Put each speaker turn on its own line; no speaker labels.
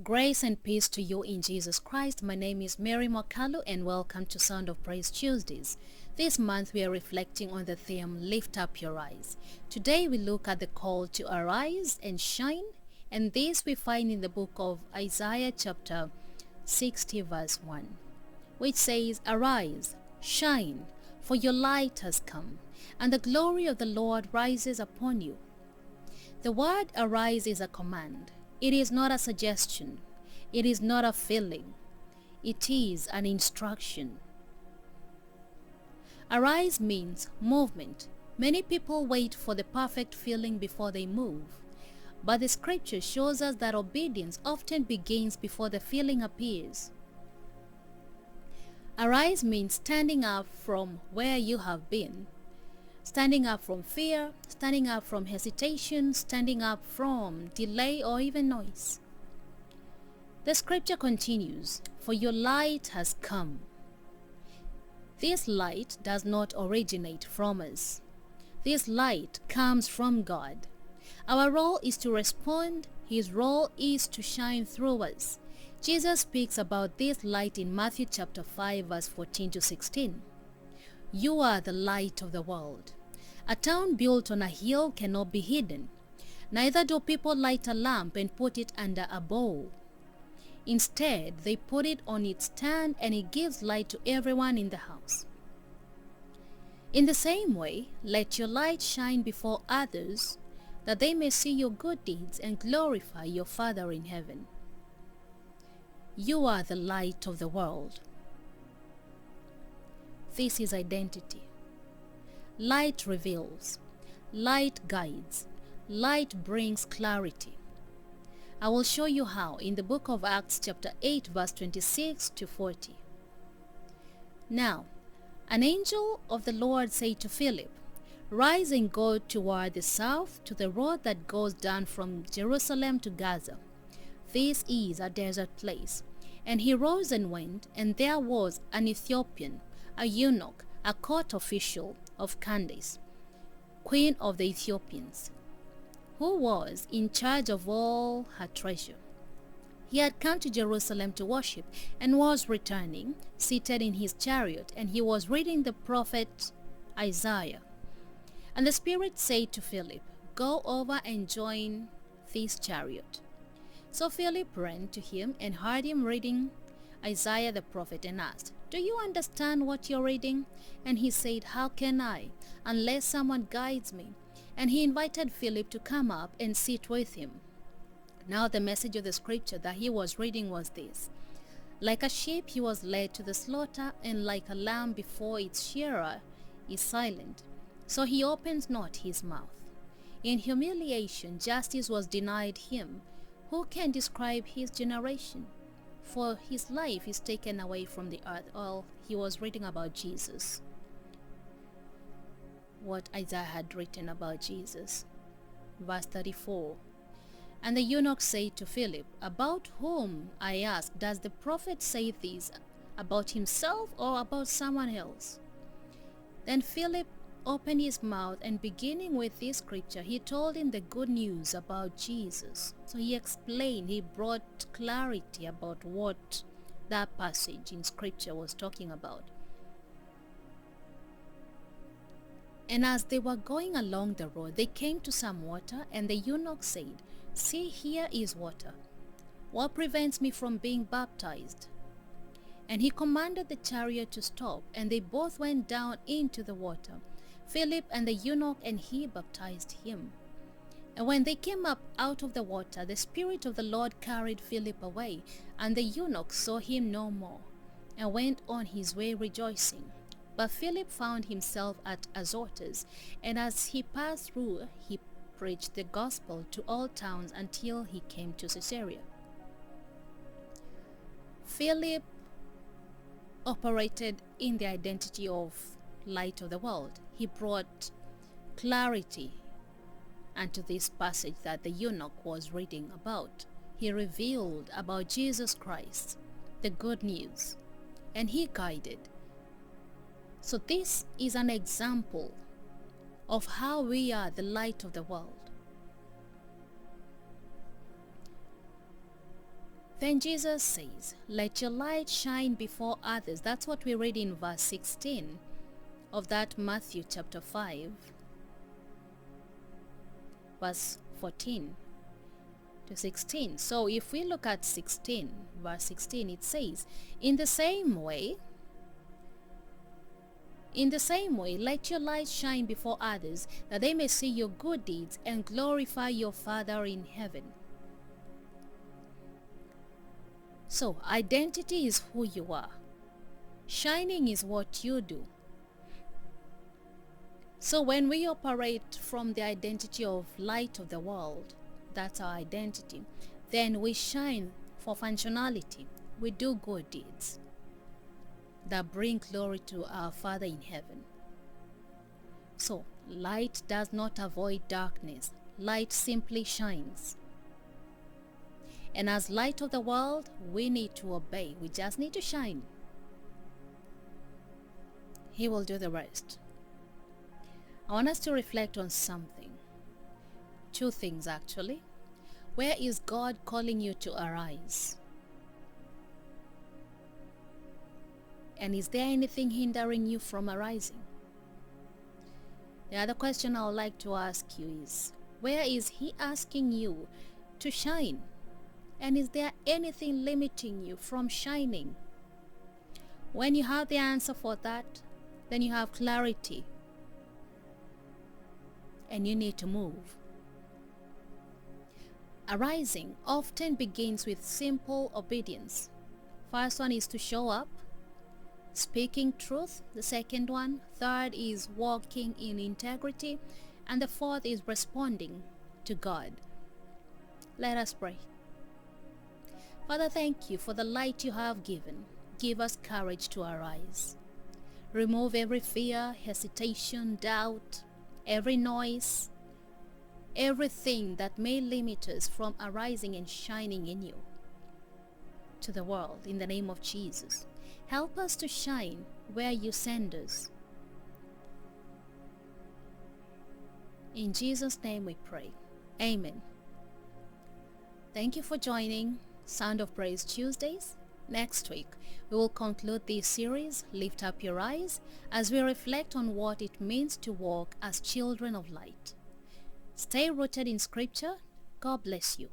Grace and peace to you in Jesus Christ. My name is Mary Mwakalu and welcome to Sound of Praise Tuesdays. This month we are reflecting on the theme, Lift Up Your Eyes. Today we look at the call to arise and shine, and this we find in the book of Isaiah chapter 60 verse 1, which says, Arise, shine, for your light has come, and the glory of the Lord rises upon you. The word arise is a command. It is not a suggestion. It is not a feeling. It is an instruction. Arise means movement. Many people wait for the perfect feeling before they move. But the scripture shows us that obedience often begins before the feeling appears. Arise means standing up from where you have been. Standing up from fear, standing up from hesitation, standing up from delay or even noise. The scripture continues, For your light has come. This light does not originate from us. This light comes from God. Our role is to respond. His role is to shine through us. Jesus speaks about this light in Matthew chapter 5 verse 14 to 16. You are the light of the world. A town built on a hill cannot be hidden. Neither do people light a lamp and put it under a bowl. Instead, they put it on its stand and it gives light to everyone in the house. In the same way, let your light shine before others, that they may see your good deeds and glorify your Father in heaven. You are the light of the world. This is identity. Light reveals. Light guides. Light brings clarity. I will show you how in the book of Acts chapter 8 verse 26 to 40. Now, an angel of the Lord said to Philip, Rise and go toward the south to the road that goes down from Jerusalem to Gaza. This is a desert place. And he rose and went, and there was an Ethiopian, a eunuch, a court official of Candace, queen of the Ethiopians, who was in charge of all her treasure. He had come to Jerusalem to worship and was returning, seated in his chariot, and he was reading the prophet Isaiah. And the Spirit said to Philip, Go over and join this chariot. So Philip ran to him and heard him reading Isaiah the prophet and asked, Do you understand what you're reading? And he said, How can I, unless someone guides me? And he invited Philip to come up and sit with him. Now the message of the scripture that he was reading was this. Like a sheep he was led to the slaughter, and like a lamb before its shearer is silent, so he opens not his mouth. In humiliation justice was denied him. Who can describe his generation? For his life is taken away from the earth. Well, he was reading about Jesus. What Isaiah had written about Jesus. Verse 34. And the eunuch said to Philip, About whom, I ask, does the prophet say this? About himself or about someone else? Then Philip opened his mouth, and beginning with this scripture, he told him the good news about Jesus. So he explained, he brought clarity about what that passage in scripture was talking about. And as they were going along the road, they came to some water, and the eunuch said, See, here is water. What prevents me from being baptized? And he commanded the chariot to stop, and they both went down into the water, Philip and the eunuch, and he baptized him. And when they came up out of the water, the Spirit of the Lord carried Philip away, and the eunuch saw him no more, and went on his way rejoicing. But Philip found himself at Azotus, and as he passed through, he preached the gospel to all towns until he came to Caesarea. Philip operated in the identity of light of the world. He brought clarity unto this passage that the eunuch was reading about. He revealed about Jesus Christ, the good news, and he guided. So this is an example of how we are the light of the world. Then Jesus says, "Let your light shine before others." That's what we read in verse 16 of that Matthew chapter 5, verse 14 to 16. So if we look at 16, verse 16, it says, In the same way, let your light shine before others, that they may see your good deeds and glorify your Father in heaven." So, identity is who you are. Shining is what you do. So when we operate from the identity of light of the world, that's our identity, then we shine for functionality. We do good deeds that bring glory to our Father in heaven. So, light does not avoid darkness. Light simply shines. And as light of the world, we need to obey. We just need to shine. He will do the rest. I want us to reflect on something. Two things, actually. Where is God calling you to arise? And is there anything hindering you from arising? The other question I would like to ask you is, where is He asking you to shine? And is there anything limiting you from shining? When you have the answer for that, then you have clarity. And you need to move. Arising often begins with simple obedience. First one is to show up, speaking truth. The second one, third is walking in integrity. And the fourth is responding to God. Let us pray. Father, thank you for the light you have given. Give us courage to arise. Remove every fear, hesitation, doubt, every noise, everything that may limit us from arising and shining in you to the world, in the name of Jesus. Help us to shine where you send us. In Jesus' name we pray. Amen. Thank you for joining Sound of Praise Tuesdays. Next week, we will conclude this series, Lift Up Your Eyes, as we reflect on what it means to walk as children of light. Stay rooted in Scripture. God bless you.